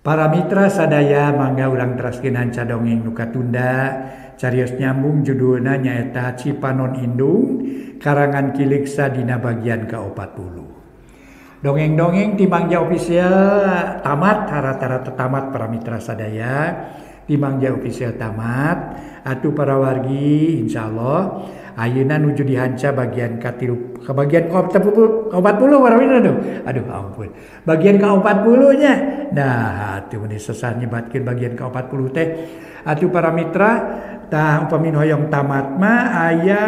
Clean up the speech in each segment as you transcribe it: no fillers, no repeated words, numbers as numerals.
Para mitra sadaya mangga urang teraskeun hanca dongeng nu katunda carios nyambung judulna nyaeta Cipanon Indung karangan Kiliksa dina bagian ke-40. Dongeng-dongeng ti Mangja Official tamat rata-rata tamat para mitra sadaya ti Mangja Official tamat atuh para wargi insyaallah ayeuna nuju dihanca bagian ke bagian ke-40 para mitra aduh ampun bagian ke-40 nya nah atuh mun sesat nyebatkeun bagian ke-40 teh atuh para mitra tah upami hoyong tamat mah aya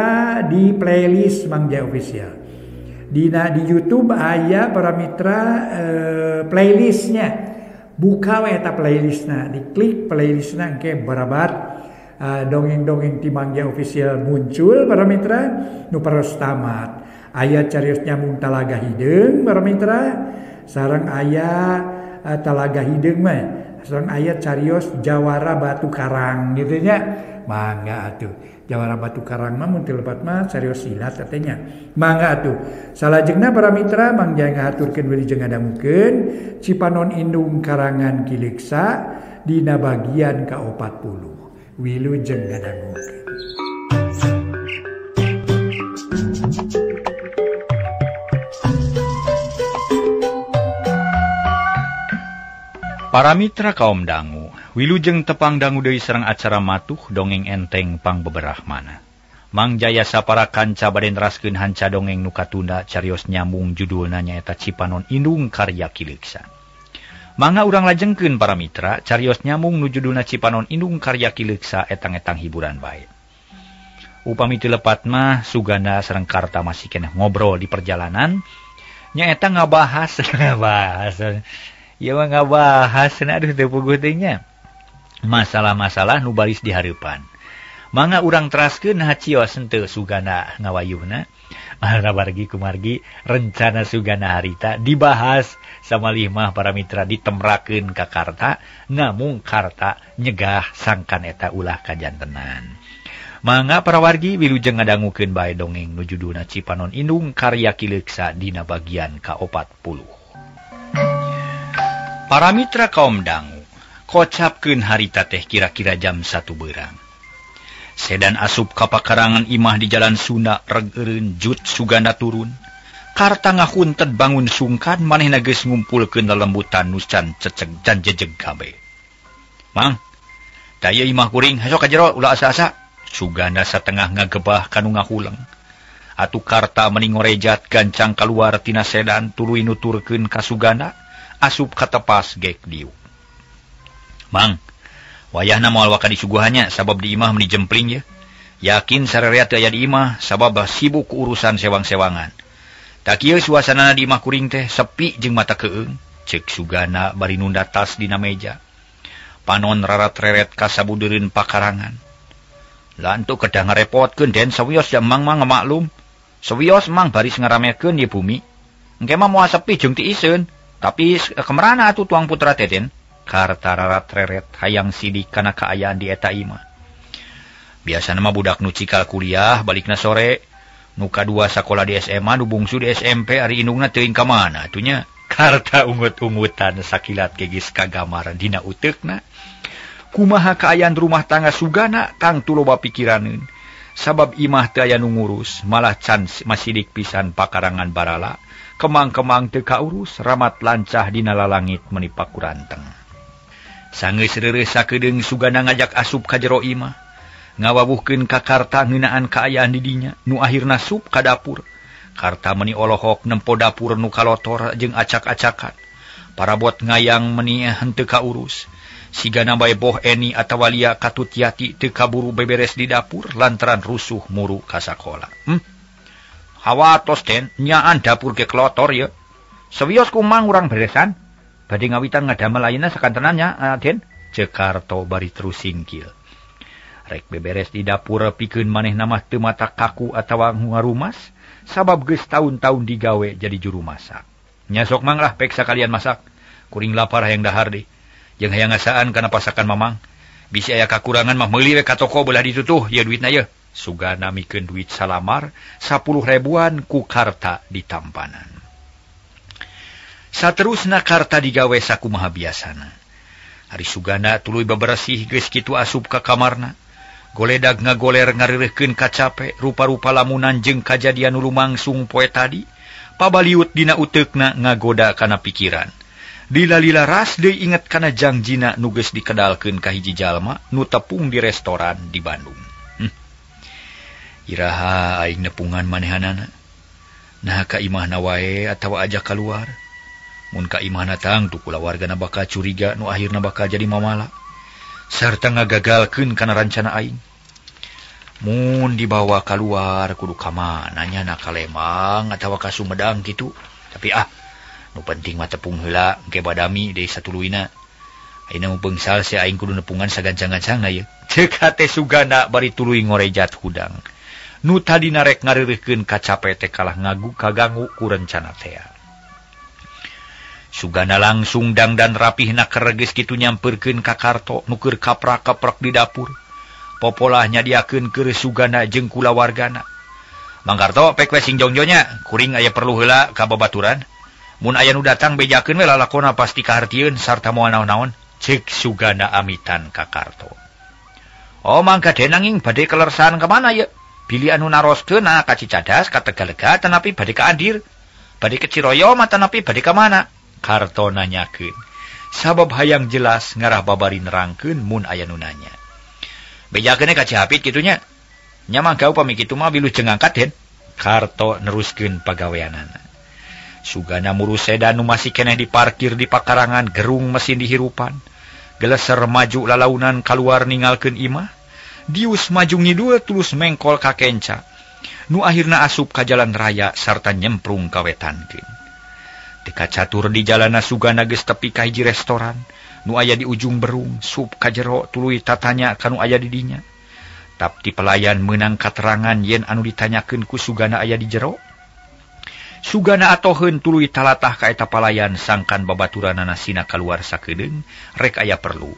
di playlist Mangja Official di YouTube aya para mitra playlistnya buka we eta playlistna diklik playlistna engke barabat dongeng-dongeng ti Mangja Official muncul para mitra nu paros tamat aya carios nyambung Talaga Hideung para mitra sareng aya Talaga Hideung mah sareng aya carios Jawara Batu Karang gitu nya mangga atuh Jawara Batu Karang mah mun lepat mah carios silat katanya mangga atuh salajengna para mitra mangga ngaturkeun wilujeng ngadangukeun Cipanon Indung karangan Kiliksa dina bagian ke-40 wilujeng ngadangukeun. Para mitra kaum dangu, wilujeng tepang dangu deui sareng acara matuh dongeng enteng pang beberahmana. Mangja yasa para kanca bade neraskeun hanca dongeng nu katunda carios nyambung judulna nyaeta Cipanon Indung karya Kiliksa. Mangga urang lajengkeun para mitra carios nyambung nu judulna Cipanon Indung karya Kiliksa etang-etang hiburan bae. Upami teu lepat mah Suganda sareng Karta masih keneh ngobrol di perjalanan nyaeta ngabahas ya mah ngabahas aduh teu puguh teh nya masalah-masalah nu baris di hareupan. Mangga urang teraskeun hacios henteu Suganda ngawayuhna arabargi kumargi rencana Suganda harita dibahas samalih mah para mitra ditemrakeun ka Karta namung Karta nyegah sangkan eta ulah kajantenan. Mangga para wargi wilujeng ngadangukeun bae dongeng nu judulna Cipanon Indung karya Kiliksa dina bagian ka-40. Para mitra kaum dangu, kocapkeun harita teh kira-kira jam 1 beurang. Sedan asup ka pakarangan imah di Jalan Sunda regeureun jut Suganda turun. Karta ngahunted bangun sungkan manehna geus ngumpulkeun lelembutan nu can ceceg jan jejeg kabeh. Mang, daya imah kuring hasok ka jero ulah asa-asa. Suganda satengah ngagebah kanu ngahuleng. Atuh Karta meni ngorejat gancang kaluar tina sedan tuluy nuturkeun ka Suganda. Asup katepas gek diu. Mang, wayahna moal waka disuguhannya sabab di imah meni jempling ya. Yakin sarerea teu aya di imah sabab sibuk ku urusan sewang-sewangan. Tak kieu suasana di imah kuring teh sepi jeung mata keung, ceuk Suganda bari nunda tas dina meja. Panon rarat-reret ka sabudeureun pakarangan. Lantu kedah ngarepotkeun den sawios jam mang ngamaklum. Sawios mang baris ngaramekeun di bumi. Engke mah moal sepi jeung ti iseun. Tapi kemerana atuh tuang putra teten? Karta rarat reret hayang sidik kana kaayaan di eta imah. Biasana mah budak nu cikal kuliah balikna sore, nu kadua sakola di SMA, nu bungsu di SMP ari indungna teuing ka mana atunya. Karta ungut-ungutan sakilat gegis kagamar dina uteukna. Kumaha kaayaan rumah tangga Sugana kang tuloba pikiraneun. Sabab imah teu aya nu ngurus, malah can masidik pisan pakarangan barala. Kemang-kemang teu kaurus ramat lancah dina lalangit meni pakuranteng. Sangeus reureuh sakedeung Suganda ngajak asup ka jero imah. Ngawabuhkeun ka Karta ngeunaan kaayaan di dinya nu akhirna sup ka dapur. Karta meni olohok nempo dapur nu kalotor jeung acak-acakan. Parabot ngayang meni henteu kaurus. Sigana bae boh Eni atawa Lia Katut Yati teu kaburu beberes di dapur lantaran rusuh muru ka sakola. Hawatos den, nyaan dapur ke klotor ya. Sawios kumang urang beresan. Bade ngawitan ngadamel ayeuna sakantenannya, den. Ceuk Karto bari terus singkil. Rek beberes di dapur pikeun manehna mah teu mata kaku atawa ngarumas, sabab geus taun-taun digawe jadi juru masak. Nya sok mang lah pek sakalian masak. Kuring lapar hayang dahar deui. Jeung hayang ngasaan kana pasakan mamang. Bisi aya kakurangan mah meuli we ka toko belah ditutuh ya duitna ye. Sugana mikeun duit salamar 10 ribuan ku Karta di tampanan. Saterusna Karta digawe sakumaha biasana. Hari Sugana tuluy babersih geus kitu asup ka kamarna. Goledag ngagoler ngarireuhkeun kacape rupa-rupa lamunan jeung kajadian nu lumangsung poe tadi. Pabaliut dina uteukna ngagoda kana pikiran. Lila-lila ras deui inget kana jangjina nu geus dikedalkeun ka hiji jalma nu tepung di restoran di Bandung. Iraha aing nepungan manehanana. Nah ka imahna wae atawa ajak keluar. Mun ka imahna tang tu kulawargana bakal curiga nu akhirna bakal jadi mamala. Sarta ngagagalkeun kana rancana aing. Mun dibawa keluar kudu ka mananya na ka Lembang atawa ka Sumedang kitu. Tapi nu penting mah tepung heula engke badami deui satuluina. Ayeuna mun beungsal si aing kudu nepungan sagancang-gancangna ye. Ceuk hate Sugana bari tuluy ngorejat hudang. Nu tadina rek ngarireuhkeun kacape teh kalah kaganggu ku rencana teh. Sugana langsung dangdan rapihna keur geus kitu nyampeurkeun ka Karto nu keur kaprak-kaprak di dapur. Popolah nyadiakeun keur Sugana jeung kulawargana. Mang Karto pek we sing jongjonya, kuring aya perlu heula ka babaturan. Mun aya nu datang bejakeun we lalakonna pasti kahartieun sarta moal naon-naon, ceuk Sugana amitan ka Karto. Oh mangka teh nanging bade kelersan ka mana ye? Pilih anu naroskeun ka Cicadas, ka Tegalega, tanapi bade ka Andir. Bade ke Ciroyo mah tanapi bade ka mana? Karto nanyakeun. Sabab hayang jelas ngarah babari nerangkeun mun aya nu nanya. Bejakeun ka Cihapit kitu nya. Nya mangka upami kitu mah bilu jeung angkat den. Karto neruskeun pagaweanana. Sugana murus sedan nu masih keneh diparkir di pakarangan gerung mesin dihirupan. Geleser maju lalaunan kaluar ninggalkeun imah. Dius maju ngidul tulus mengkol ka kenca. Nu akhirna asup ka jalan raya sarta nyemprung ka wetankeun. Teka catur di jalana Sugana geus tepi ka hiji restoran nu aya di ujung berung, sup ka jero tuluy tatanya kanu aya di dinya. Tapi pelayan meunang katerangan yen anu ditanyakeun ku Sugana aya di jero. Sugana atoheun tuluy talatah ka eta pelayan sangkan babaturanana sina kaluar sakedeung rek aya perlu.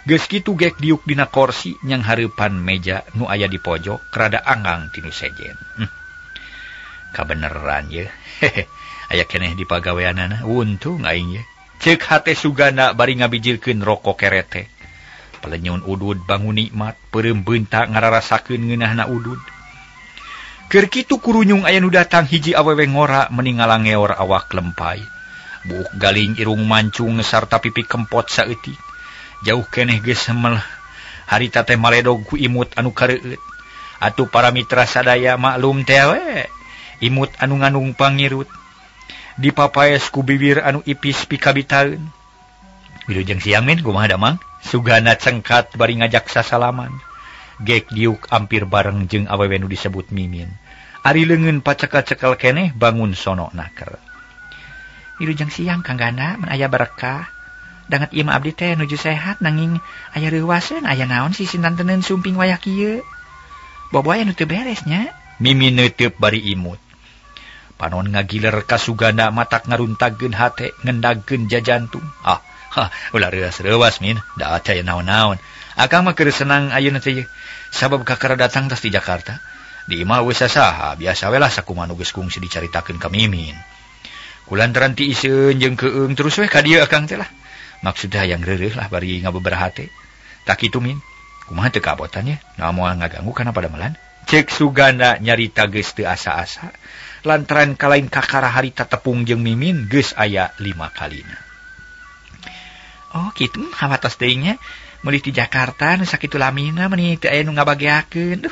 Geus kitu gek diuk dina kursi nyang hareupan meja nu aya di pojok rada anggang tinu sejen. Kabeneran ye. Aya keneh di pagaweanana. Untung aing ye. Ceuk hate Sugana bari ngabijilkeun rokok kerete. Pelenyun udud bangun nikmat, peureum beunta ngararasakeun ngeunahna udud. Keur kitu kurunyung aya nu datang hiji awewe ngora meningal ngeor awak lempay. Buuk galing irung mancung sarta pipi kempot saeutik. Jauh keneh geus harita teh maledog ku imut anu kareueut. Atuh para mitra sadaya maklum teh we. Imut anu ngandung pangirut. Dipapaes ku bibir anu ipis pikabitaeun. Wilujeng siang men kumaha da Mang? Sugana cengkat bari ngajak sasalaman. Gek diuk ampir bareng jeung awewe nu disebut Mimin. Ari leungeun pacekel-cekel keneh bangun sono naker. Wilujeng siang Kang Ganda mun aya berkah. Danget ieu abdi teh nuju sehat nanging aya reuwaseun aya naon si sintanteun sumping wayah kieu. Boboy anu teu beres nya. Mimin neuteub bari imut. Panon ngagiler ka Sugana matak ngaruntagkeun hate ngendagkeun jajantung. Ulah reuas-reuas min, da aya naon-naon. Akang mah keur senang ayeuna teh sabab kakara datang tas di Jakarta. Di imah geus saha, biasa we lah sakumaha nu geus kungsi dicaritakeun ka Mimin. Kulantaran ti iseun jeung keueung terus we ka dieu akang teh lah. Maksudnya yang reureuh lah bari ngabeberaha teh. Tak kitu min. Kumaha teu kabotan ye? Naon moal ngaganggu kana padamelan? Ceuk Sugana nyarita geus teu asa-asa. Lantaran kalain kakara harita tepung jeung Mimin geus aya 5 kalina. Oh kitu hawatos teuing nya. Meuli di Jakarta nu sakitu lamina meuni teu aya nu ngabageakeun.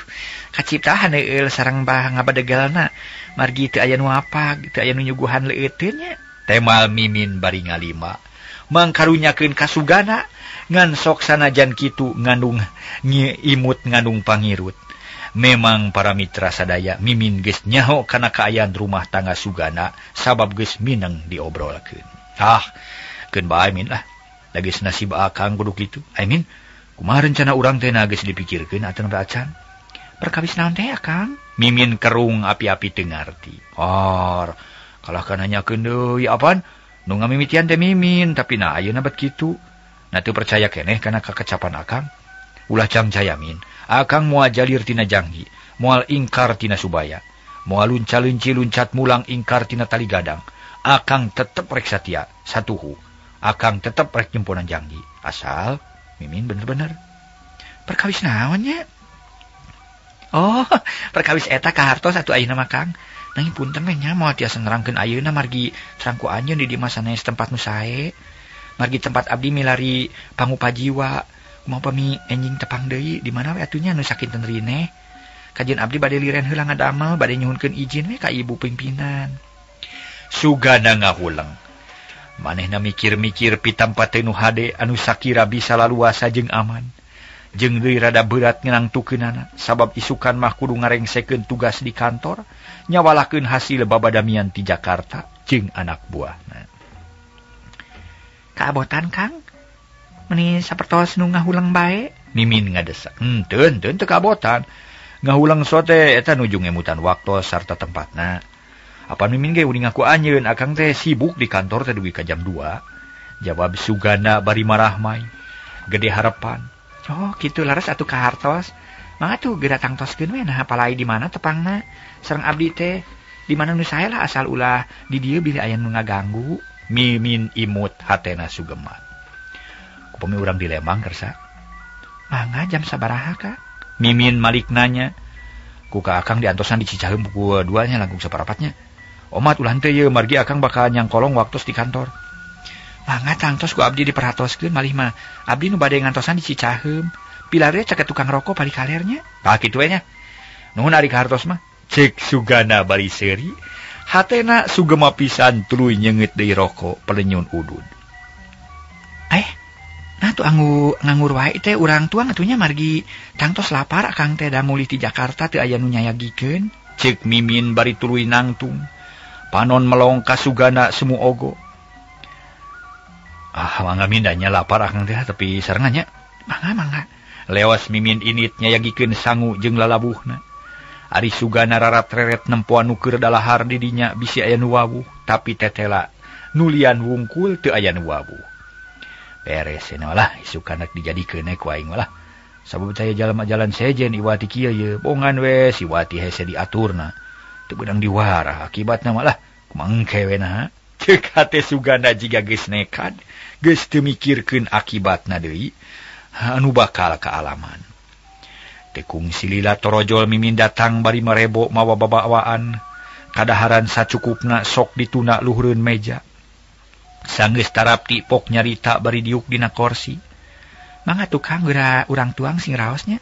Kaciptaan eueul sareng bah ngabadegelna. Margi teu aya nu apa, teu aya nu nyuguhan leueuteuh nya. Temal Mimin bari ngalima. Mangkarunyakeun ka Sugana ngan sok sanajan kitu ngandung imut ngandung pangirut. Memang para mitra sadaya Mimin geus nyaho kana kaayaan rumah tangga Sugana sabab geus mineng diobrolkeun. Keun bae Min lah. Da geus nasib akang kudu kitu. Min, kumaha rencana urang teh na geus dipikirkeun atuh da acan. Perkawis naon teh Akang? Mimin kerung api-api teu ngarti. Kalah kana nyakeun deui apaan? Nu ngamimitian teh Mimin, tapi na ayeuna bet kitu. Na teu percaya keneh kana kakecapan Akang. Ulah camcaya Min. Akang moal jalir tina janghi, moal ingkar tina subaya, moal lunca-lunci luncat mulang ingkar tina tali gadang. Akang tetep rek satia, satuhu. Akang tetep rek nyemponan janji. Asal Mimin bener-bener. Perkawis naonnya? Oh, perkawis eta kahartos atuh ayeuna mah Kang. Nanging punten we nya moal tiasa nerangkeun ayeuna margi sarangku anjeun di dieu sanes tempat nu sae. Margi tempat abdi milari pangupa jiwa. Kumaha pami enjing tepang deui di mana we atunya nu sakinten rine. Kajian abdi bade liren heula ngadamel bade nyuhunkeun izin we ka ibu pimpinan. Sugana ngahuleng. Manehna mikir-mikir pitampa teh nu hade anu sakira bisa laluasa jeung aman. Jeung deui rada berat nganangtukeunana sabab isukan mah kudu ngarengsekeun tugas di kantor, nyawalakeun hasil babadamian ti Jakarta jeung anak buahna. Kaabotan Kang? Meni sapertos nu ngahulang bae? Mimin ngadesak. Henteu teu kaabotan. Ngahulang sote eta nuju ngemutan waktu sarta tempatna. Apa Mimin ge uning aku anjeun akang teh sibuk di kantor teh dugi ka jam 2. Jawab Sugana bari marahmai. Gede harapan. Oh, kitu laras atuh kahartos. Mangga tuh geura tangtoskeun we nah apalai di mana tepangna. Sareng abdi teh di mana nu sae lah asal ulah di dieu bilih aya nu ngaganggu. Mimin imut hatena Sugema. Kupami urang di Lembang kersa. Mangga jam sabaraha Kak? Mimin malik nanya. Ku ka akang diantosan di Cicaheum pukul 2 nya langkung saperapatnya. Omat ulah teu ye margi akang bakal nyangkolong waktos di kantor. Mangga tangtos ku abdi diperhatoskeun malih mah abdi nu bade ngantosan di Cicaheum. Pilare cek tukang rokok balik kalernya. Tah kitu we nya. Nuhun ari kahartos mah. Cek Sugana bari seuri. Hatena Sugema pisan tuluy nyeungeut deui rokok pelenyun udud. Nah tuh nganggur wae teh urang tuang atunya margi tangtos lapar akang teh da mulih ti Jakarta teu aya nu nyayagikeun. Ceuk Mimin bari tuluy nangtung. Panon melong ka Sugana semu ogo. Mangga mindanya lapar akang teh tapi sarengannya. Mangga. Leos Mimin init nyayagikeun sangu jeung lalabuhna. Ari Sugana rarat-reret nempoan nu keur dalahar di dinya bisi aya nu wawuh, tapi tetela nulian wungkul teu aya nu wawuh. Beres cenah lah isukan rek dijadikeun ku aing lah. Sabab teh jalan sejen iwati kieu ye bongan we si wati hese diaturna. Teu beudang diwara akibatna malah mangke we na. Ceuk hate Sugana jiga geus nekat, geus teu mikirkeun akibatna deui anu bakal kaalaman. Tekung silila torojol Mimin datang bari marebo mawa babawaan. Kadaharan sacukupna sok dituna luhureun meja. Sanggeus tarapti pok nyarita bari diuk dina kursi. Mangga tukang geura urang tuang sing raosnya.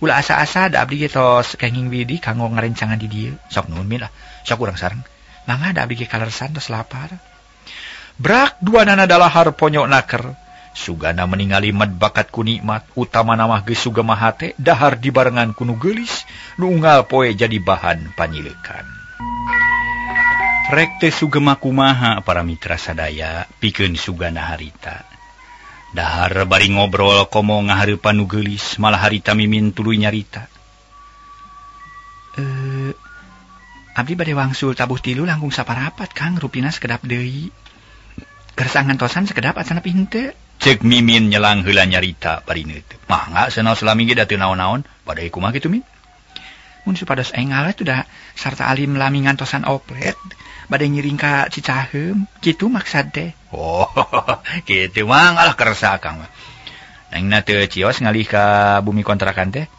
Ulah asa-asa da abdi ge tos kenging widi kanggo ngarencangan di dieu. Sok nuhun Min lah, sok urang sareng. Mangga da abdi ge kalersan tos lapar. Brak duanana dalahar ponyo naker. Sugana meningali med bakat ku nikmat, utama nama geus Sugema hate dahar dibarengan ku nu geulis, nu unggal poe jadi bahan panyileukan. Rek teh Sugema kumaha para mitra sadaya pikeun Sugana harita. Dahar bari ngobrol komo ngahareupan nu geulis malah harita Mimin tuluy nyarita. Abdi bade wangsul tabuh 3 langkung saparapat Kang rupina sekedap deui. Kersa ngantosan sekedap asana henteu. Cek Mimin nyelang heula nyarita bari neuteuk. Mangga senaos lami ge da teu naon-naon, bade kumaha kitu Min? Mun supados enggal teh da sarta alim lami ngantosan oplet. Bade ngiring ka Cicaheum, kitu maksad teh. Oh, kitu mah ngalah kersa Kang. Nangna teu cios ngalih ka bumi kontrakan teh.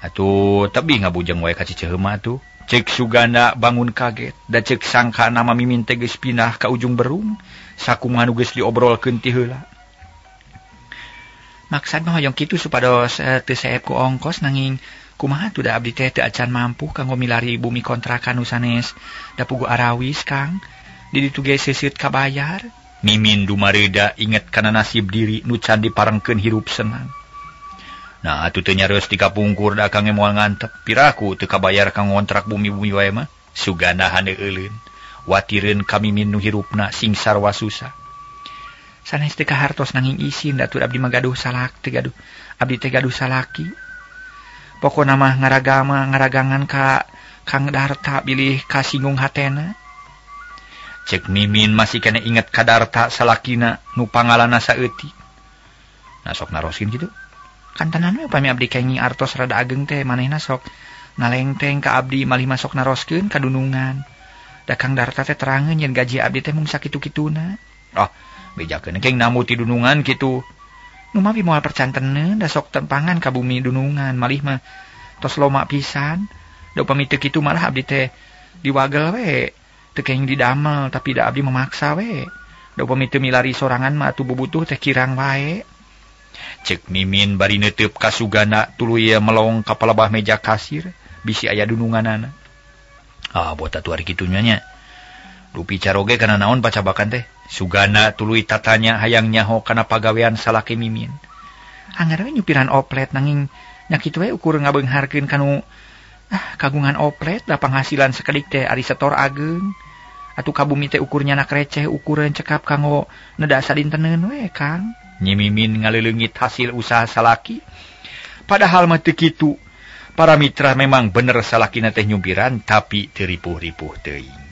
Atuh tebih ngabujeng wae ka Cicaheum atuh. Cek Sugana bangun kaget, da cek sangka nama Mimin teh geus pindah ka ujung berung, sakumaha nu geus diobrolkeun ti heula. Maksad mah hoyong kitu supados teu saep ku ongkos nanging kumaha tuh da abdi teh teu acan mampu kanggo milari bumi kontrakan nu sanes da pugu arawis Kang. Di ditu ge seuseut kabayar. Mimin dumareuda inget kana nasib diri nu can diparengkeun hirup senang. Nah atuh teu nyareus ti kapungkur da Kang moal ngantep. Piraku teu kabayar kang ngontrak bumi-bumi wae mah. Sugana handeueulin. Watireun ka Mimin nu hirupna sing sarwa susah. Sanes teu kahartos nanging isin da tur abdi mah gaduh salaki teh gaduh. Abdi teh gaduh salaki. Pokona mah ngaragangan ka Kang Darta bilih kasinggung hatena. Cek Mimin masih kena inget ka Darta salakina nu pangalana saeutik. Nah sok naroskeun kitu. Kantanan we upami abdi kenging artos rada ageng teh manehna sok nalengteng ka abdi malih masok naroskeun ka dunungan. Da Kang Darta teh terangeun yen gaji abdi teh mung sakitu-kituna. Oh, bejakeun keng namu ti dunungan kitu. Nu mah moal percanteun da sok tempangan ka bumi dunungan malih mah tos loma pisan. Da upami teu kitu malah abdi teh diwagel we. Teu keng didamel tapi da abdi memaksa we. Da upami teu milari sorangan mah atuh bubutuh teh kirang wae. Cek Mimin bari neuteup ka Sugana tuluy melong ka palebah meja kasir bisi aya dununganana. Buat atuh ari kitu nya. Dupi caroge kana naon pacabakan teh. Sugana tuluy tatanya hayang nyaho kana pagawean salaki Mimin. Anggar we nyupiran oplet nanging nya kitu we ukur ngabeungharkeun kanu kagungan oplet da penghasilan sakedik teh ari setor ageung. Atuh kabumi teh ukurnya anak receh ukuran cekap kanggo neda sadinteneun we Kang. Nyi Mimin ngaleulengit hasil usaha salaki. Padahal mah teu kitu. Para mitra memang bener salakina teh nyumpiran tapi teu ripuh-ripuh teuing.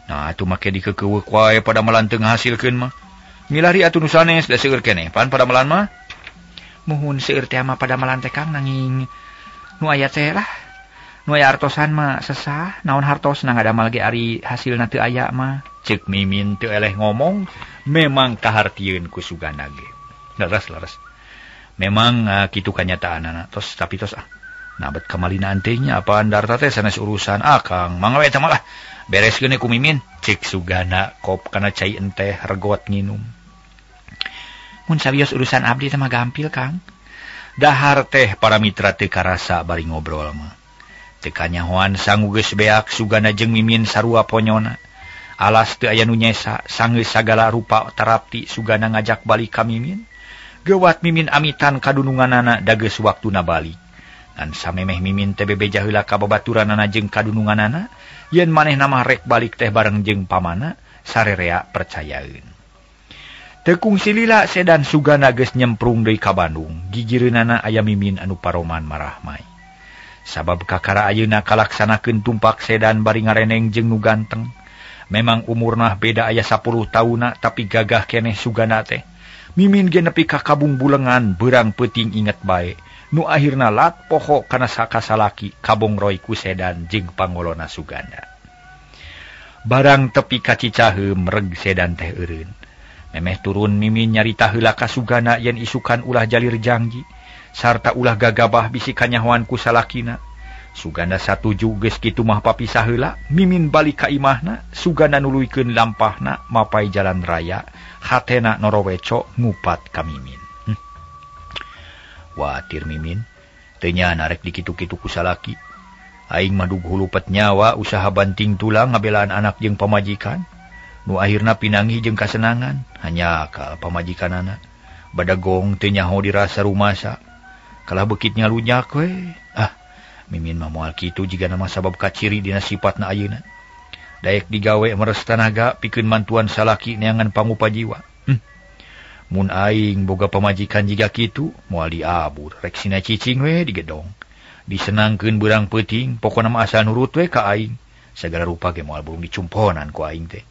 Nah, atuh make dikekeuweuk wae pada melan teu ngahasilkeun mah. Milari atuh nu sanes da seueur keneh. Pan pada melan mah muhun seueur teh mah pada melan teh Kang nanging nu aya teh lah. Nu aya artosan mah sesah, naon hartosna ngadamal ge ari hasilna teu aya mah. Ceuk Mimin teu eleh ngomong, memang kahartieun ku Sugana ge. Leres. Memang kitu kanyataanna. Tos nabet kamalinaan teh nya apaan darta teh sanes urusan Kang. Mangga we teh malah bereskeun ku Mimin. Ceuk Sugana kop kana cai enteh regot nginum. Mun sabios urusan abdi teh mah gampil Kang. Dahar teh para mitra teu karasa bari ngobrol mah. Teu kanyahoan sangu geus beak Sugana jeung Mimin sarua ponyona. Alas teu aya nu nyesa, sanggeus sagala rupa tarapti Sugana ngajak balik ka Mimin. Geuwat Mimin amitan kadununganana da geus waktuna balik. Ngan samemeh Mimin teh bebeja heula ka babaturanana jeung kadununganana, yen manehna mah rek balik teh bareng jeung pamana, sarerea percayaeun. Teu kungsi lila sedan Sugana geus nyemprung deui ka Bandung, gigireunana aya Mimin anu paroman marah mai. Sabab kakara ayeuna kalaksanakeun tumpak sedan bari ngareneng jeung nu ganteng. Memang umurna beda aya 10 tauna tapi gagah keneh Sugana teh. Mimin ge nepi ka kabung bulengan beurang peuting inget bae. Nu akhirna lat poho kana sakasalaki kabongroy ku sedan jeung pangolona Sugana. Barang tepi ka Cicaheum reg sedan teh eureun. Memeh turun Mimin nyarita heula ka Sugana yen isukan ulah jalir janji. Sarta ulah gagabah bisi kanyahoan ku salakina. Sugana satuju geus kitu mah papisah heula, Mimin balik ka imahna, Sugana nuluykeun lampahna mapai jalan raya, hatena noroweco ngupat ka Mimin. Watir Mimin, teu nya narek dikitu-kitu ku salaki. Aing mah dug hulupet nyawa usaha banting tulang ngabelaan anak jeung pamajikan. Nu akhirna pinangih jeung kasenangan, hanya ka pamajikanana. Badagong teu nyaho dirasa rumasa. Kalah beukit nyalunyak we. Mimin mah moal kitu jigana mah sabab kaciri dina sifatna ayeuna. Daek digawe meres tanaga pikeun mantuan salaki neangan pangupajiwa. Mun aing boga pamajikan jiga kitu moal diabur rek sina cicing we digedong. Disenangkeun beurang peuting pokona mah asal nurut we ka aing. Sagala rupa ge moal burung dicumponan ku aing teh.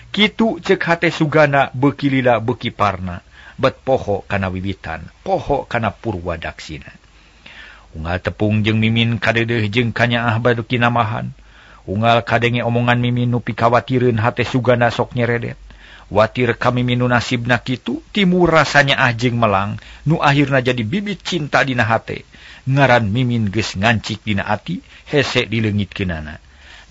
Kitu ceuk hate Sugana beuki lila beuki parna. Bet poho kana wiwitan, poho kana purwadaksina. Unggal tepung jeung Mimin kadeudeuh jeung kanyaah baduki namahan. Unggal kadenge omongan Mimin nu pikawatireun hate Sugana sok nyeredet. Watir ka Mimin nu nasibna kitu, timur rasanya jeung melang, nu akhirna jadi bibit cinta dina hate. Ngaran Mimin geus ngancik dina ati, hese dileungitkeunana.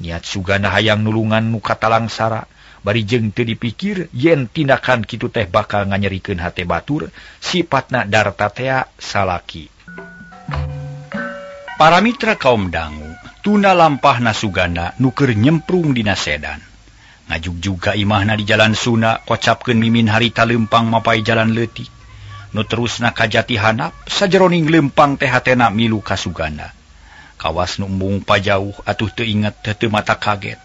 Niat Sugana hayang nulungan nu katalangsara. Bari jeung teu dipikir yen tindakan kitu teh bakal nganyerikeun hate batur, sifatna darta tea salaki. Para mitra kaum dangu, tuna lampahna Sugana nuker nyemprung dina sedan. Ngajuk juga imahna di jalan Suna, kocapkeun Mimin harita leumpang mapai jalan leutik. Nu terusna ka Jati Hanap, sajeroning leumpang teh hatena milu ka Sugana. Kawas nu embung pajauh atuh teu inget teu mata kaget.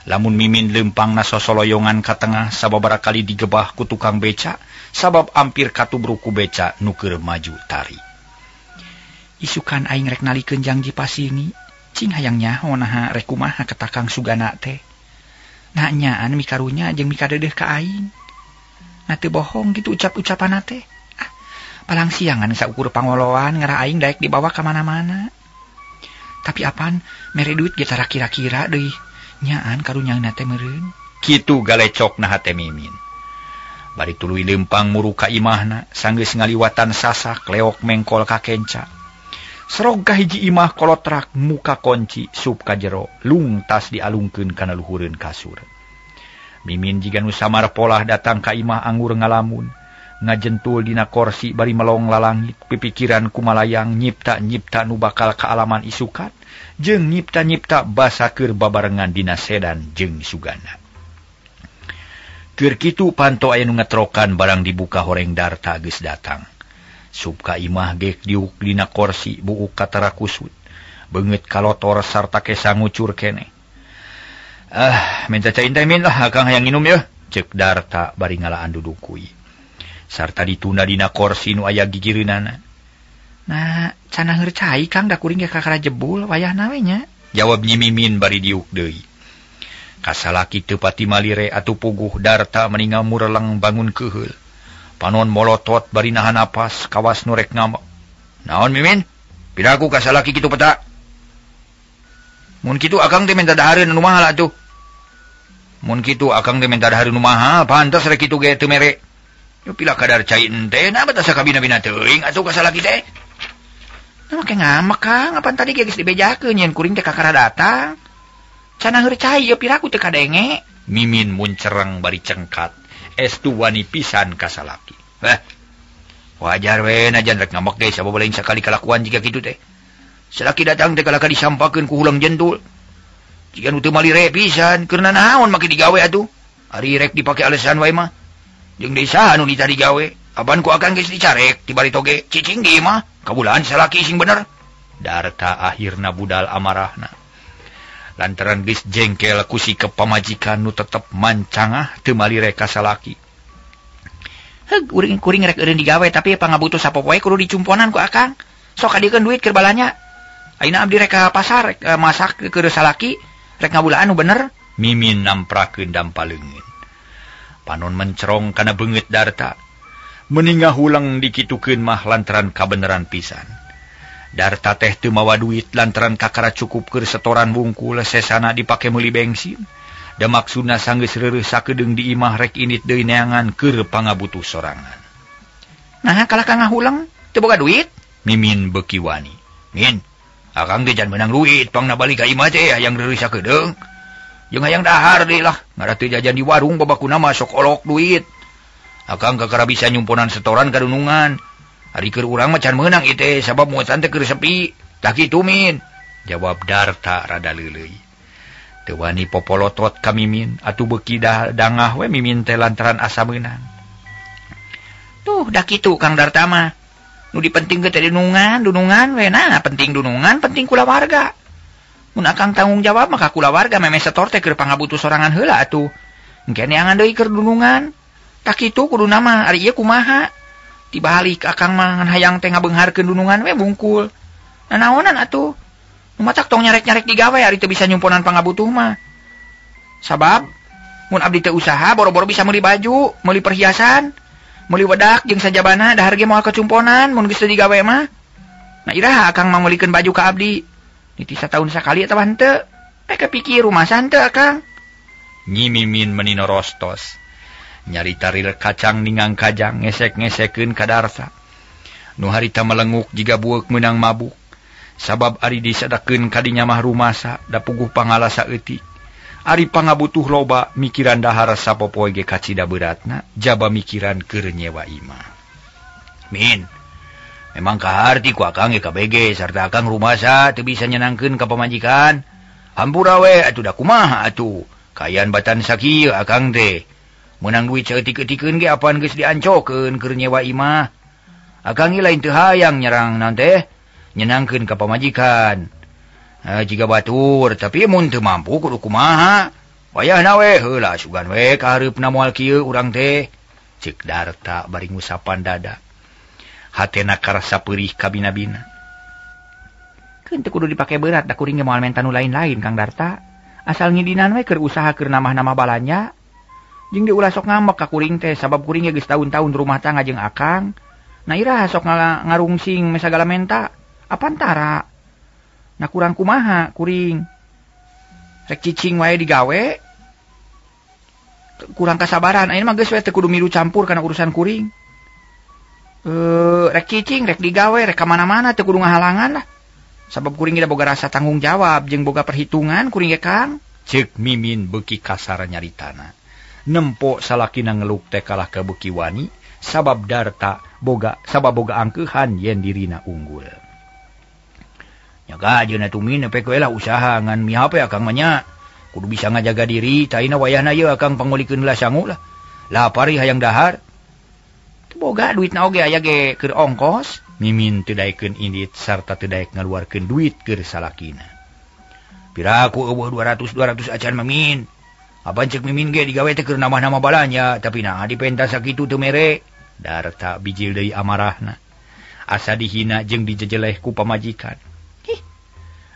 Lamun Mimin leumpangna sosoloyongan ka tengah sababaraha kali digebah ku tukang beca, sabab ampir katubruk ku beca nuker maju tari. Isukan aing rek nalikeun janji pasini, cing hayang nyaho naha rek kumaha ka Kang Sugana teh. Na nyaan mikarunya jeung mikadeudeuh ka aing. Na teu bohong kitu ucap-ucapanna teh. Palang siangan saukur pangoloan ngara aing daek dibawa ka mana-mana. Tapi apan mere duit ge tara kira-kira deui. Nyaan karunyangna teh meureun. Kitu galecokna hate Mimin. Bari tuluy lempang muru ka imahna, sanggeus ngaliwatan sasak leok mengkol ka kenca. Serog ka hiji imah kolotrak muka konci sup ka jero, lungtas dialungkeun kana luhureun kasur. Mimin jiga nu samar polah datang ka imah anggur ngalamun, ngajentul dina korsi bari melong lalangit, pipikiran kumalayang nyipta-nyipta nu bakal kaalaman isukat, jeung nyipta-nyipta basa keur babarengan dina Sedan jeung Sugana. Keur kitu panto aya nu ngetrokan barang dibuka horeng Darta geus datang. Sup ka imah gek diuk dina korsi buuk katara kusut. Beungeut kalotor sarta kesa ngucur keneh. Minta cain teh min lah akang hayang nginum yeuh, ceuk Darta bari ngalaan duduk kuy. Sarta ditunda dina korsi nu aya gigireunana. Nah, cenah ngeur cai Kang da kuring ge kakara jebul wayahna we nya. Jawab Nyi Mimin bari diuk deui. Kasalaki teu pati malire atuh puguh Darta meningal mureleng bangun keheul. Panon molotot bari nahan napas kawas nu rek ngambek. Naon Mimin? Piraku kasalaki kitu peta? Mun kitu akang teh minta dahareun nu mahal atuh. Mun kitu akang teh minta dahareun nu mahal, pantes rek kitu ge teu mere. Yo pila kadar cai ente na bata sakabina-bina teuing atuh kasalaki teh. Nah make ngamak Kang, apan tadi ge geus dibejakeun yen kuring teh kakara datang. Cenah heur cai ye piraku teu kadenge. Mimin muncereng bari cengkat. Estu wani pisan kasalaki. Wajar we najan rek ngambek ge sabab lain sakali kalakuan jika kitu teh. Salaki datang teh kalaka disampakeun ku hulang jentul. Jika nu teu malire pisan keur naon make digawe atuh. Ari rek dipake alesan wae mah. Jeung deui saha nu ditadi gawe. Aban ku akan geus dicarek tibari toge cicing di mah. Kabulaan salaki sing bener. Darta akhirna budal amarahna. Lantaran geus jengkel ku sikep pamajikan nu tetep mancangah teu malire ka salaki. Kuring rek eureun digawe tapi pangabutuh sapopoe kudu dicumponan ku akang. Sok kadiekeun duit keur balanya. Ayeuna abdi rek ka pasar rek masak keur salaki, rek ngabulaan nu bener. Mimin namprakeun dampaleungeun. Panon mencerong kana beungeut Darta. Meningah hulang dikitukeun mah lantaran kabeneran pisan. Darta teh teu mawa duit lantaran kakara cukup keur setoran bungkul sesana dipake meuli bensin. Da maksudna sanggeus reureuh sakedeung di imah rek init deui neangan keur pangabutuh sorangan. Nah, kalak ngahulang teu boga duit? Mimin beuki wani. Min, akang teh jan meunang duit pangna balik ka imah teh hayang reureuh sakedeung. Jeung hayang dahar deui lah, ngara teu jajan di warung babakuna mah sok olok duit. Akang kakara bisa nyumponan setoran kadunungan. Ari keur urang mah can meunang ieu teh sabab muatan teh keur sepi. Tah kitu Min, jawab Darta rada leuleuy. Teu wani popolotot ka Mimin atuh beuki dangah we Mimin teh lantaran asa meunang. Tuh dah kitu Kang Darta mah. Nu dipentingkeun teh dunungan we nah penting dunungan penting kulawarga. Mun akang tanggung jawab maka kulawarga meme setor teh keur pangabutuh sorangan heula atuh. Engke neangan deui keur dunungan. Tah kitu kuduna mah ari ieu kumaha? Tibalik akang mah ngan hayang teh ngabeungharkeun dunungan we bungkul. Nanaonan atuh? Nu matak tong nyarek-nyarek digawe ari teu bisa nyumponan pangabutuh mah. Sabab mun abdi teu usaha boro-boro bisa meuli baju, meuli perhiasan, meuli wedak jeung sajabana dahar ge moal kacumponan mun geus teu digawe mah. Nah iraha akang mah meulikeun baju ka abdi. Niti sataun sakali atawa henteu? Peke pikir rumasan teu akang. Nyi Mimin menino rostos. Nyari taril kacang ningang kajang ngesek-ngesekeun ka Darta. Nu harita melenguk jiga bueuk meunang mabuk. Sabab ari disedakeun kadinya mah rumasa da puguh pangalasa eutik. Ari pangabutuh loba mikiran dahar sapopoe ge kacida beratna, jaba mikiran keur nyewa imah. Min, memang kaharti ku akang ge KBG sarta akang rumasa teu bisa nyenangkeun ka pamajikan. Hampura we atuh da kumaha atuh. Kayan batan sakieu akang teh. Menang duit saeutik-eutikeun ge apaan geus diancokeun keur nyewa imah. Akang ge lain teu hayang nyerang naon teh nyenangkeun ka pamajikan. Jiga batur tapi mun teu mampu kudu kumaha. Wayahna we heula sugan we ka hareupna moal kieu urang teh. Ceuk Darta bari ngusapan dada. Hatena karasa peurih ka bina-bina. Keun teu kudu dipake berat da kuring ge moal menta nu lain-lain Kang Darta. Asal ngidinan we keur usaha keur namah-namah balanja. Jeung diulah sok ngambek ka kuring teh sabab kuring geus tahun-tahun rumah tangga jeung akang. Nah iraha sok ngarungsing me sagala menta. Apantara? Nah kurang kumaha kuring? Rek cicing wae digawe? kurang kasabaran. Ayeuna mah geus we teu kudu milu campur kana urusan kuring. Rek cicing, rek digawe, rek ka mana-mana teu kudu ngahalangan lah. Sabab kuring ge boga rasa tanggung jawab jeung boga perhitungan kuring ge Kang. Ceuk Mimin beuki kasar nyaritana. Nempo salakina ngeluk teh kalah ka beuki wani sabab Darta boga angkeuhan yen dirina unggul. Nyaga ajeuna tumin nepek we lah usaha ngan mihap we akang mah nya. Kudu bisa ngajaga diri, taina wayahna ieu akang pangulikeun heula sangu lah. Lapari hayang dahar. Teu boga duitna oge aya ge keur ongkos. Mimin teu daekeun indit sarta teu daek ngaluarkeun duit keur salakina. Piraku eueuh 200 acan Mimin. Apan ceuk Mimin ge digawe teh keur nambah-nambah balanja, tapi nah dipentas sakitu teu mere. Darta bijil deui amarahna. Asa dihina jeung dijejeleh ku pamajikan.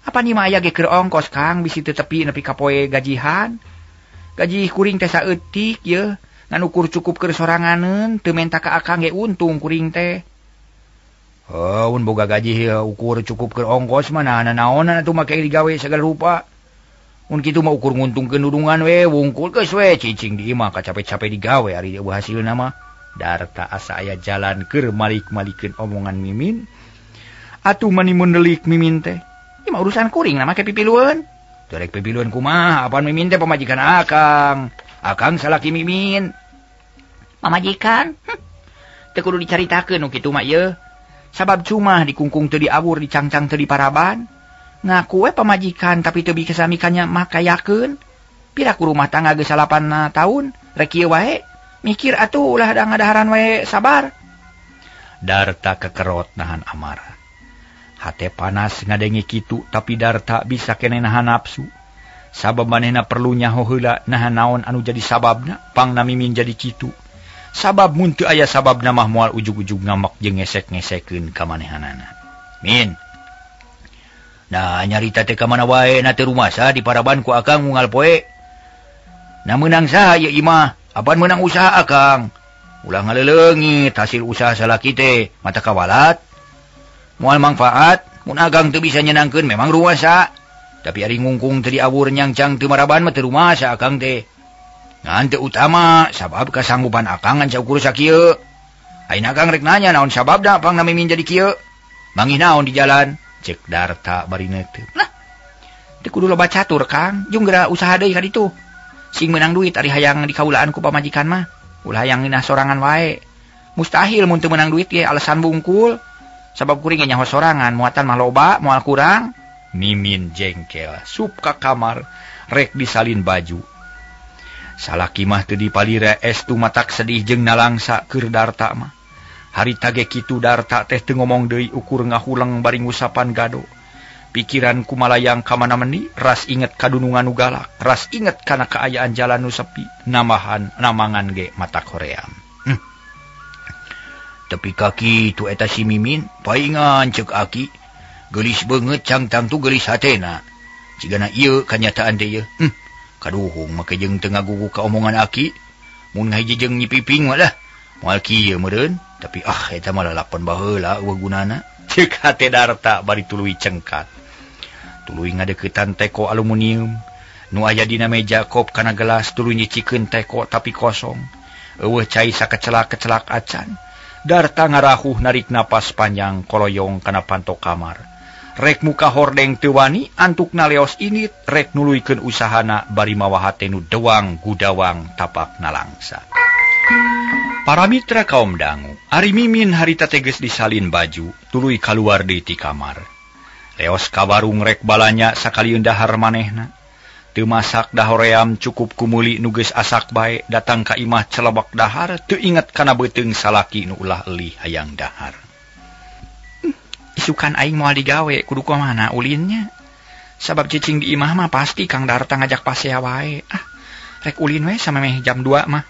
Apa nih mah aya ge keur ongkos Kang bisi teu tepi nepi ka poe gajihan. Gaji kuring teh saeutik ye, ngan ukur cukup keur soranganeun, teu menta ka akang ge untung kuring teh. Mun boga gaji ukur cukup keur ongkos mah naon-naonan atuh make digawe sagala rupa. Mun kitu mah ukur nguntungkeun dudungan we, wungkul geus we cicing di imah kacape-cape digawe ari eueuh hasilna mah. Darta asa aya jalan keur malik-malikeun omongan Mimin. Atuh mani mun delik Mimin teh. Ieu mah urusan kuring na make pipilueun. Teu rek pipilueun kumaha, apaan Mimin teh pamajikan akang. Akang salaki Mimin. Pamajikan? Teu kudu dicaritakeun nu kitu mah ieu. Sabab cuma dikungkung teu diawur, dicangcang teu diparaban. Ngaku we pamajikan tapi teu bisa mikannya makayakeun. Piraku rumah tangga geus 8 tahun, rek ieu wae. Mikir atuh ulah da ngadaharan wae sabar. Darta kekerot nahan amarah. Hate panas ngadengi kitu tapi Darta bisa kene nahan nafsu. Sabab manehna perlu nyaho heula nahan naon anu jadi sababna pangna Mimin jadi kitu. Sabab mun teu aya sababna mah moal ujug-ujug ngamak jeung ngesek-ngesekeun ka manehanana. Min. Nah nyarita teh ka mana wae na teu rumasa di paraban ku akang unggal poe. Na meunang saha ieu imah? Apaan meunang usaha akang? Ulah ngaleulengit hasil usaha salaki teh mata kawalat. Moal manfaat, mun agang teu bisa nyenangkeun memang rumasa. Tapi ari ngungkung teu diawur nyangcang teu maraban mah teu rumasa akang teh. Ngan teu utama sabab kasanggupan akang ngan saukur sakieu. Ayeuna akang rek nanya naon sababna pangna Mimin jadi kieu. Mangih naon di jalan? Cek Darta bari neuteub. Nah, teu kudu loba catur Kang, jeung geura usaha deui ka ditu. Sing meunang duit ari hayang dikaulaan ku pamajikan mah. Ulah hayang nginah sorangan wae. Mustahil mun teu meunang duit ge alasan bungkul. Sabab kuring nyaho sorangan, muatan mah loba, moal kurang. Mimin jengkel, sup ka kamar, rek disalin baju. Salaki mah teu dipalire estu matak sedih jeung nalangsa keur Darta mah. Harita ge kitu Darta teh teu ngomong deui ukur ngahuleng bari ngusapan gado. Pikiran kumalayang ka mana-mani, ras inget kadunungan nu galak, ras inget kana kaayaan jalan nu sepi, namangan ge matak hoream. Tapi kaki tu eta si Mimin, paingan cek aki. Gelis banget cangtang tu gelis hatena. Cigana ieu kanyataan teh ieu. Kaduhung make jeung teu ngagugu ka omongan aki. Mun ngahiji jeung nyipiping mah lah. Moal kieu meureun, tapi eta mah lalakon baheula eueuh gunana. Ceuk hate Darta bari tuluy cengkat. Tuluy ngadeuketan teko aluminium. Nu aya dina meja kop kana gelas tuluy nyicikeun teko tapi kosong. Eueuh cai sakecelak-kecelak acan. Darta ngarahuh narik napas panjang koloyong kana pantok kamar. Rek muka hordeng teu wani antukna leos init rek nuluykeun usahana bari mawa hate nu dewang gudawang tapak nalangsa. Para mitra kaum dangu, ari Mimin harita teges disalin baju, tuluy kaluar deui ti kamar. Leos ka warung rek balanya sakalieun dahar manehna. Teu masak dahoream cukup kumuli nu geus asak bae datang ka imah celebak dahar teu inget kana beuteung salaki nu ulah eulih hayang dahar. Isukan aing moal digawe kudu kumaha ulinnya. Sabab cicing di imah mah pasti Kang Darta ngajak pasea wae. Rek ulin we samemeh jam 2 mah.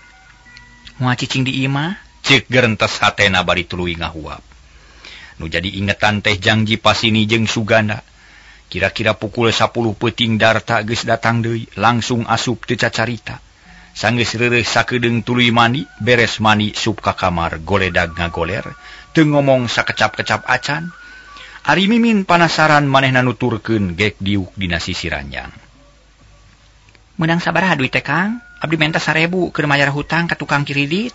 Moal cicing di imah, ceuk gerentes hatena bari tuluy ngahuap. Nu jadi ingetan teh Jangji Pasini jeung Suganda. Kira-kira pukul 10 peuting Darta geus datang deui, langsung asup teu cacarita. Sanggeus reureuh sakedeung tuluy mandi, beres mandi sup ka kamar, goledag ngagoler, teu ngomong sakecap-kecap acan. Ari Mimin panasaran manehna nuturkeun gek diuk dina sisi ranjang. Meunang sabaraha duit teh Kang? abdi menta 1000 keur mayar hutang ka tukang kredit.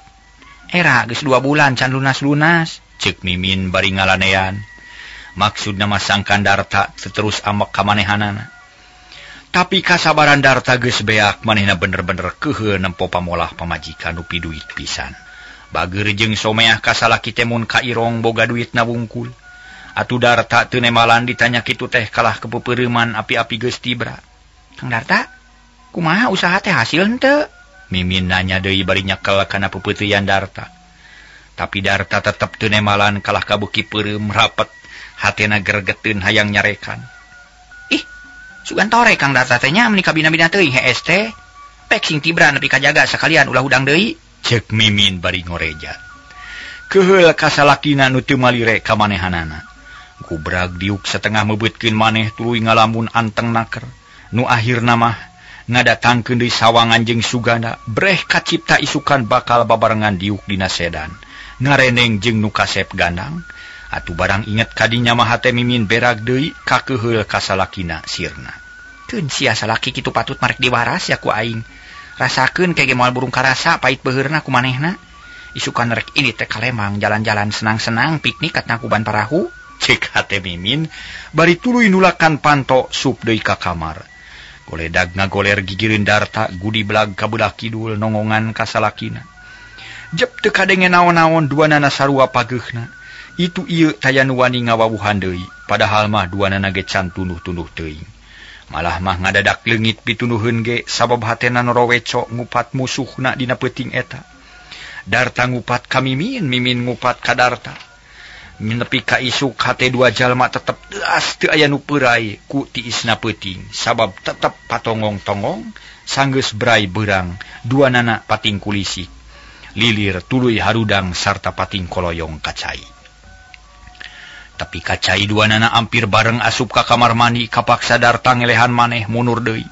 Era geus 2 bulan can lunas-lunas, cek Mimin bari ngalanean. Maksudna masangkan Darta terus amek ka manehanana. Tapi kasabaran Darta geus beak manehna bener-bener keuheul nempo pamolah pamajikan nu piduit pisan. Bageur jeung someah kasalaki teh mun ka irong boga duit nabungkul. Atuh Darta teu nemalan ditanya kitu teh kalah kepeupeureuman api-api geus tibra. Kang Darta, kumaha usaha teh hasil henteu? Mimin nanya deui bari nyekel kana peupeuteuyan Darta. Tapi Darta tetep teu nemalan kalah kabeuki peureum rapet, hatena gregeteun hayang nyarekan. Ih, sugan tore Kang Darta teh nya meuni kabina-bina teuing hees teh. Pek sing tibra nepi ka jaga sakalian ulah hudang deui. Cek Mimin bari ngoreja. Keuheul kasalakina nu teu malire ka manehanana. Gubrag diuk setengah mebeutkeun maneh tuluy ngalamun anteng naker. Nu akhirna mah ngadatangkeun deui sawangan jeung sugana breh kacipta isukan bakal babarengan diuk dina sedan. Ngareneng jeung nu kasep gandang. Atuh barang inget kadinya mah hate Mimin berag deui ka keuheul kasalakina sirna. Keun sia salaki kitu patut marek diwaras ya ku aing. Rasakeun kege moal burung karasa pait beheurna ku manehna. Isukan rek ini teh kalemang jalan-jalan senang-senang piknik katna kuban parahu. Cek hate Mimin bari tuluy nulakan panto sup deui ka kamar. Goledag ngagoler gigireun Darta gudi belag ka belah kidul nongongan kasalakina. Jep teu kadenge naon-naon duanana sarua pageухna. Itu ieu taya nu wani ngawawuhan deui, padahal mah duanana ge can tunduh-tunduh teuing. Malah mah ngadadak leungit pitunuheun ge sabab hatena noroweco ngupat musuhna dina peuting eta. Darta ngupat ka Mimin, Mimin ngupat ka Darta. Nepi ka isuk hate dua jalma tetep deas teu aya nu peurai ku tiisna peuting sabab tetep patongong-tongong sanggeus berai beurang duanana pating kulisik lilir tuluy harudang sarta pating koloyong kacai. Tapi kacai duanana ampir bareng asup ka kamar mandi kapaksa Darta ngelehan maneh munur deui.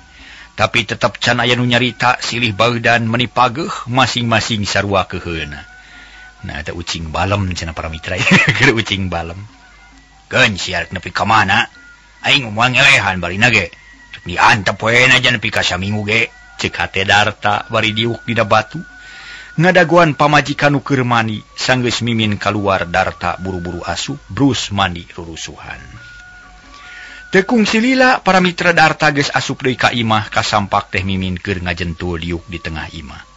Tapi tetep can aya nu nyarita silih baeudan meuni pageuh masing-masing sarua keuheulna. Nah, ada ucing balem cenah para mitra. Keur ucing balem. Keun sia nepi ka mana? Aing moal ngelehan bari na ge. Diantep poe na aja nepi ka saminggu ge. Ceuk hate Darta bari diuk dina batu. Ngadaguan pamajikan nu keur mandi, sanggeus Mimin kaluar Darta buru-buru asup brus mandi rurusuhan. Tekung silila para mitra Darta geus asup deui ka imah kasampak teh Mimin keur ngajentul diuk di tengah imah.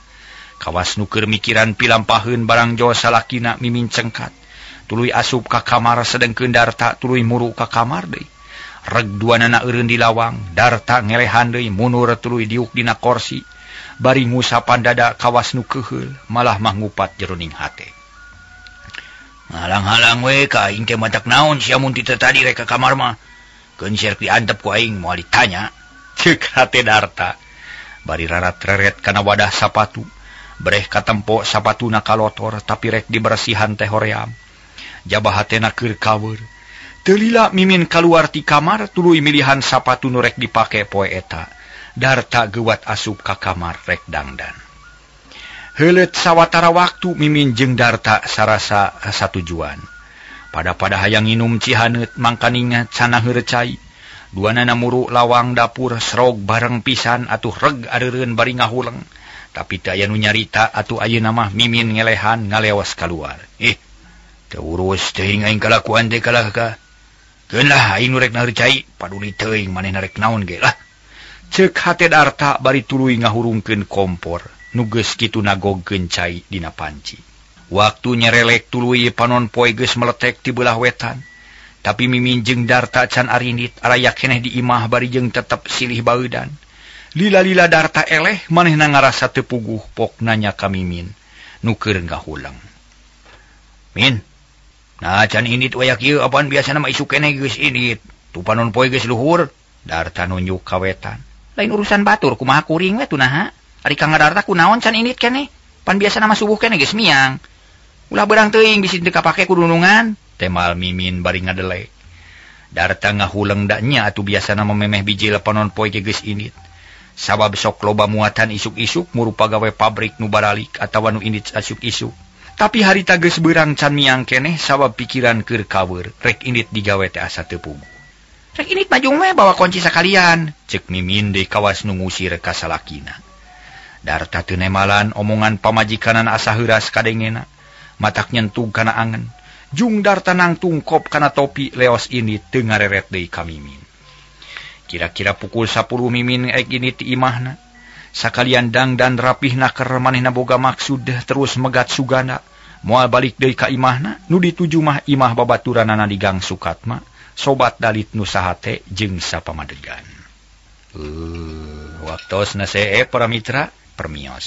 Kawas nu keur mikiran pilampaheun barang jauh salakina Mimin cengkat. Tuluy asup ka kamar sedengkeun Darta tuluy muru ka kamar deui. Reg duanana eureun di lawang, Darta ngelehan deui munur tuluy diuk dina kursi. Bari ngusapan dada kawas nu keuheul, malah mah ngupat jeroning hate. Halang-halang we ka aing teh matak naon sia mun ti tadi rek ka kamar mah. Keun sia diantep ku aing moal ditanya. Ceuk hate Darta. Bari rarat-reret kana wadah sapatu. Breh katempo sapatuna kalotor tapi rek dibersihan teh hoream. Jabah hatena keur kaweur. Teu lila Mimin kaluar ti kamar tuluy milihan sapatu nu rek dipake poe eta. Darta geuwat asup ka kamar rek dangdan. Heuleut sawatara waktu Mimin jeung Darta sarasa satujuan. Pada hayang nginum cihaneut mangkaninga cenah heurecai. Duanana muru lawang dapur srog bareng pisan atuh reg areureun bari ngahuleng. Tapi teu aya nu nyarita atuh ayeuna mah Mimin ngelehan ngaleos kaluar. Teu urus teuing aing kalakuan teh kalah ka. Keun lah aing nu rek narecai paduli teuing manehna rek naon ge lah. Ceuk hate Darta bari tuluy ngahurungkeun kompor nu geus kitu nagogkeun cai dina panci. Waktu nyerelek tuluy panon poe geus meletek ti beulah wetan. Tapi Mimin jeung Darta can arindit araya keneh di imah bari jeung tetep silih baeudan. Lila-lila Darta eleh manehna ngarasa teu puguh pok nanya ka Mimin nu keur ngahulang. Min, nah can indit wayak ieu apaan biasana mah isuk keneh geus indit. Tu panon poe geus luhur. Darta nunjuk ka wetan. Lain urusan batur kumaha kuring we tunaha. Ari Kang Darta kunaon can indit keneh? Pan biasana mah subuh keneh geus miang. Ulah beurang teuing bisi teu kapake ku dunungan. Temal Mimin bari ngadelek. Darta ngahuleng da nya atuh biasana mememeh bijil panon poe geus indit. Sabab sok loba muatan isuk-isuk muru pagawe pabrik nu baralik atawa nu indit asuk-isuk. Tapi harita geus beurang can miang keneh sabab pikiran keur kaweur rek indit digawe teh asa teu puguh. Rek indit majung we bawa kunci sakalian, ceuk Mimin deui kawas nu ngusir ka salakina. Darta teu nemalan omongan pamajikanan asa heuras kadengena, matak nyentuh kana angen. Jung darta nang tungkop kana topi leos ini teu ngareret deui ka Mimin. Kira-kira pukul 10 Mimin ek ini ti imahna. Sakalian dang dan rapihna keur manehna boga maksud terus megat Suganda. Moal balik deui ka imahna, nu dituju mah imah babaturanana di Gang Sukatma, sobat dalit nu sahate jeung sapamadegan. Waktosna see para mitra permios.